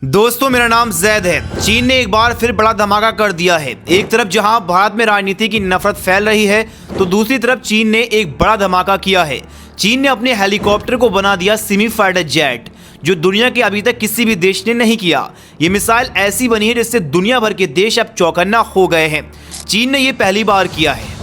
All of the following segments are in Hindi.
दोस्तों, मेरा नाम जैद है। चीन ने एक बार फिर बड़ा धमाका कर दिया है। एक तरफ जहां भारत में राजनीति की नफरत फैल रही है, तो दूसरी तरफ चीन ने एक बड़ा धमाका किया है। चीन ने अपने हेलीकॉप्टर को बना दिया सेमी फाइटर जेट, जो दुनिया के अभी तक किसी भी देश ने नहीं किया। ये मिसाइल ऐसी बनी है जिससे दुनिया भर के देश अब चौकन्ना हो गए हैं। चीन ने ये पहली बार किया है।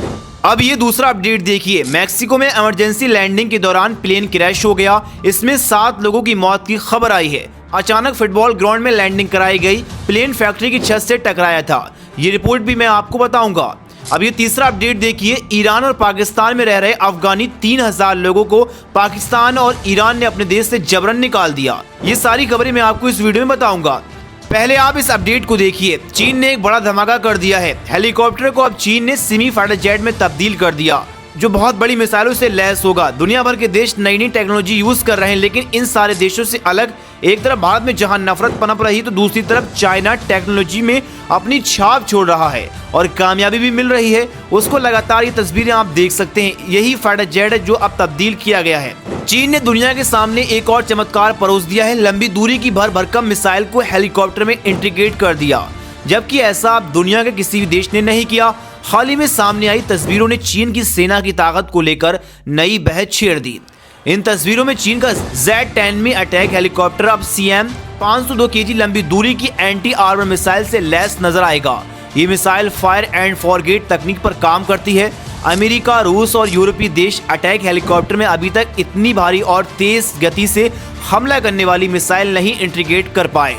अब ये दूसरा अपडेट देखिए। मैक्सिको में इमरजेंसी लैंडिंग के दौरान प्लेन क्रैश हो गया। इसमें 7 लोगों की मौत की खबर आई है। अचानक फुटबॉल ग्राउंड में लैंडिंग कराई गई। प्लेन फैक्ट्री की छत से टकराया था। ये रिपोर्ट भी मैं आपको बताऊंगा। अब ये तीसरा अपडेट देखिए। ईरान और पाकिस्तान में रह रहे अफगानी 3000 लोगों को पाकिस्तान और ईरान ने अपने देश से जबरन निकाल दिया। ये सारी खबरें मैं आपको इस वीडियो में बताऊंगा। पहले आप इस अपडेट को देखिए। चीन ने एक बड़ा धमाका कर दिया है। हेलीकॉप्टर को अब चीन ने सेमी फाइटर जेट में तब्दील कर दिया, जो बहुत बड़ी मिसाइलों से लैस होगा। दुनिया भर के देश नई नई टेक्नोलॉजी यूज कर रहे हैं, लेकिन इन सारे देशों से अलग एक तरफ भारत में जहां नफरत पनप रही, तो दूसरी तरफ चाइना टेक्नोलॉजी में अपनी छाप छोड़ रहा है और कामयाबी भी मिल रही है उसको। लगातार ये तस्वीरें आप देख सकते हैं। यही फाइटर जेट है जो अब तब्दील किया गया है। चीन ने दुनिया के सामने एक और चमत्कार परोस दिया है। लंबी दूरी की भरभरकम मिसाइल को हेलीकॉप्टर में इंटीग्रेट कर दिया, जबकि ऐसा अब दुनिया के किसी भी देश ने नहीं किया। हाल ही में सामने आई तस्वीरों ने चीन की सेना की ताकत को लेकर नई बहस छेड़ दी। इन तस्वीरों में चीन का Z-10 अटैक हेलीकॉप्टर अब CM 502 kg लंबी दूरी की एंटी आर्मर मिसाइल से लैस नजर आएगा। ये मिसाइल फायर एंड फॉरगेट तकनीक पर काम करती है। अमेरिका, रूस और यूरोपीय देश अटैक हेलीकॉप्टर में अभी तक इतनी भारी और तेज गति से हमला करने वाली मिसाइल नहीं इंटीग्रेट कर पाए।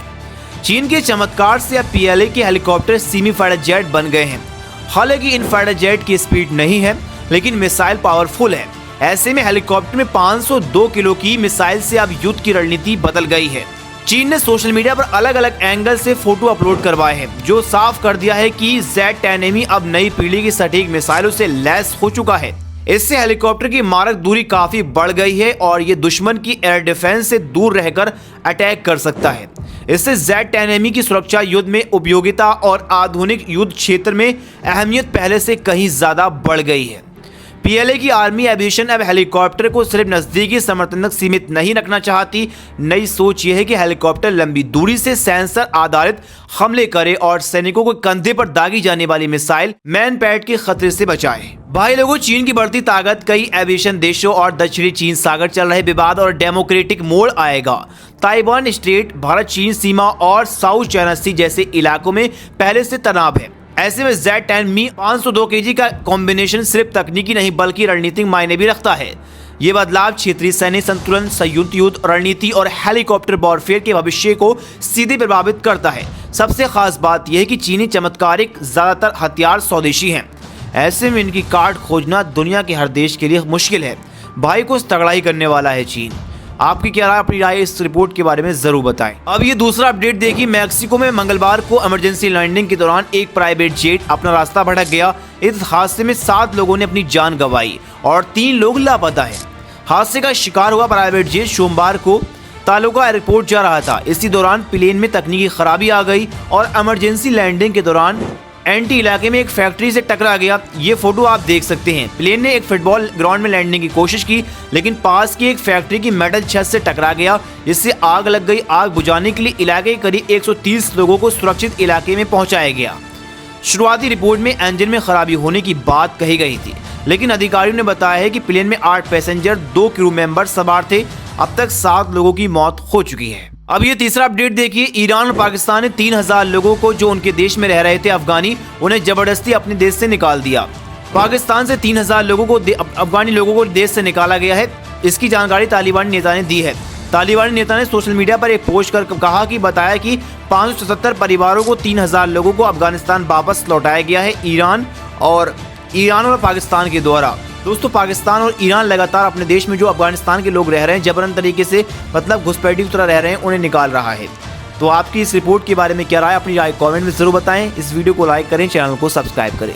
चीन के चमत्कार से अब PLA के हेलीकॉप्टर सेमी फाइटर जेट बन गए हैं। हालांकि इन फाइटर जेट की स्पीड नहीं है, लेकिन मिसाइल पावरफुल है। ऐसे में हेलीकॉप्टर में 502 किलो की मिसाइल से अब युद्ध की रणनीति बदल गई है। चीन ने सोशल मीडिया पर अलग अलग एंगल से फोटो अपलोड करवाए हैं, जो साफ कर दिया है कि Z-10 अब नई पीढ़ी की सटीक मिसाइलों से लैस हो चुका है। इससे हेलीकॉप्टर की मारक दूरी काफी बढ़ गई है और ये दुश्मन की एयर डिफेंस से दूर रहकर अटैक कर सकता है। इससे Z-10 की सुरक्षा युद्ध में उपयोगिता और आधुनिक युद्ध क्षेत्र में अहमियत पहले से कहीं ज्यादा बढ़ गई है। PLA की आर्मी एविएशन अब हेलीकॉप्टर को सिर्फ नजदीकी समर्थन तक सीमित नहीं रखना चाहती। नई सोच यह है कि हेलीकॉप्टर लंबी दूरी से सेंसर आधारित हमले करे और सैनिकों को कंधे पर दागी जाने वाली मिसाइल मैन पैड के खतरे से बचाए। भाई लोगों, चीन की बढ़ती ताकत, कई एविएशन देशों और दक्षिणी चीन सागर चल रहे विवाद और डेमोक्रेटिक मोड़ आएगा। ताइवान स्ट्रेट, भारत चीन सीमा और साउथ चाइना सी जैसे इलाकों में पहले से तनाव है। ऐसे में Z-10 502 kg का कॉम्बिनेशन सिर्फ तकनीकी नहीं बल्कि रणनीतिक मायने भी रखता है। ये बदलाव क्षेत्रीय सैन्य संतुलन, संयुक्त युद्ध रणनीति और हेलीकॉप्टर वॉरफेयर के भविष्य को सीधे प्रभावित करता है। सबसे खास बात यह है कि चीनी चमत्कारिक ज्यादातर हथियार स्वदेशी हैं। ऐसे में इनकी काट खोजना दुनिया के हर देश के लिए मुश्किल है। भाई को तगड़ाई करने वाला है चीन। आपकी क्या राय, अपनी राय इस रिपोर्ट के बारे में जरूर बताएं। अब ये दूसरा अपडेट देखिए। मैक्सिको में मंगलवार को इमरजेंसी लैंडिंग के दौरान एक प्राइवेट जेट अपना रास्ता भटक गया। इस हादसे में 7 लोगों ने अपनी जान गंवाई और 3 लोग लापता हैं। हादसे का शिकार हुआ प्राइवेट जेट सोमवार को तालुका एयरपोर्ट जा रहा था। इसी दौरान प्लेन में तकनीकी खराबी आ गई और इमरजेंसी लैंडिंग के दौरान एंटी इलाके में एक फैक्ट्री से टकरा गया। ये फोटो आप देख सकते हैं। प्लेन ने एक फुटबॉल ग्राउंड में लैंडिंग की कोशिश की, लेकिन पास की एक फैक्ट्री की मेटल छत से टकरा गया, जिससे आग लग गई। आग बुझाने के लिए इलाके के करीब 130 लोगों को सुरक्षित इलाके में पहुंचाया गया। शुरुआती रिपोर्ट में इंजन में खराबी होने की बात कही गई थी, लेकिन अधिकारियों ने बताया है कि प्लेन में 8 पैसेंजर, 2 क्रू मेंबर सवार थे। अब तक 7 लोगों की मौत हो चुकी है। अब ये तीसरा अपडेट देखिए। ईरान और पाकिस्तान ने 3000 लोगों को जो उनके देश में रह रहे थे अफगानी, उन्हें जबरदस्ती अपने देश से निकाल दिया। पाकिस्तान से 3000 लोगों को अफगानी लोगों को देश से निकाला गया है। इसकी जानकारी तालिबानी नेता ने दी है। तालिबानी नेता ने सोशल मीडिया पर एक पोस्ट कर कहा कि बताया कि 577 परिवारों को 3000 लोगों को अफगानिस्तान वापस लौटाया गया है ईरान और पाकिस्तान के द्वारा। दोस्तों, पाकिस्तान और ईरान लगातार अपने देश में जो अफगानिस्तान के लोग रह रहे हैं जबरन तरीके से, मतलब घुसपैठी की तरह रह रहे हैं, उन्हें निकाल रहा है। तो आपकी इस रिपोर्ट के बारे में क्या राय, अपनी राय कमेंट में जरूर बताएं। इस वीडियो को लाइक करें, चैनल को सब्सक्राइब करें।